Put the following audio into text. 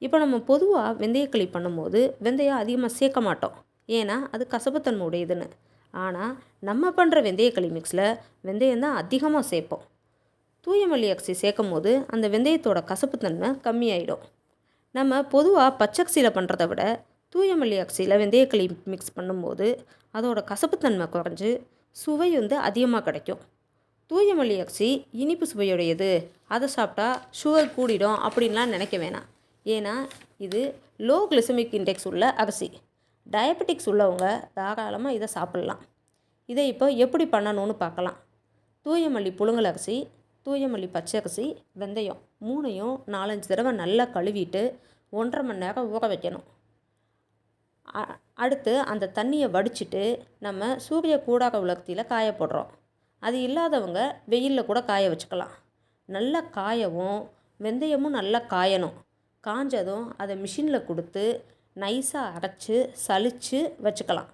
இப்போ நம்ம பொதுவாக வெந்தயக்களி பண்ணும்போது வெந்தயம் அதிகமாக சேர்க்க மாட்டோம், ஏன்னா அது கசப்புத்தன்மை உடையதுன்னு. ஆனால் நம்ம பண்ணுற வெந்தயக்களி மிக்ஸில் வெந்தயம் தான் அதிகமாக சேர்ப்போம். தூய மல்லி அரிசி சேர்க்கும் போது அந்த வெந்தயத்தோட கசப்புத்தன்மை கம்மியாயிடும். நம்ம பொதுவாக பச்சரிசியில் பண்ணுறத விட தூய மல்லி அரிசியில் வெந்தயக்களி மிக்ஸ் பண்ணும்போது அதோட கசப்புத்தன்மை குறைஞ்சி சுவை அதிகமாக கிடைக்கும். தூய மல்லி அரிசி இனிப்பு சுவையுடையது, அதை சாப்பிட்டா சுகர் கூடிடும் அப்படின்லாம் நினைக்க வேணாம். ஏன்னா இது லோ கிளிசமிக் இண்டெக்ஸ் உள்ள அரிசி. டயபெட்டிக்ஸ் உள்ளவங்க தாராளமாக இதை சாப்பிட்லாம். இதை இப்போ எப்படி பண்ணணும்னு பார்க்கலாம். தூய மல்லி புழுங்கல் அரிசி, தூய மல்லி பச்சரிசி, வெந்தயம் 3ஐயும் 4-5 தடவை நல்லா கழுவிட்டு 1.5 மணி நேரம் ஊற வைக்கணும். அடுத்து அந்த தண்ணியை வடிச்சிட்டு நம்ம சூரிய கூடார உலர்த்தியில் காய போடுறோம். அது இல்லாதவங்க வெயிலில் கூட காய வச்சுக்கலாம். நல்லா காயவும் வெந்தயமும் நல்லா காயணும். காஞ்சதும் அதை மிஷினில் கொடுத்து நைஸாக அரைச்சி சலித்து வச்சுக்கலாம்.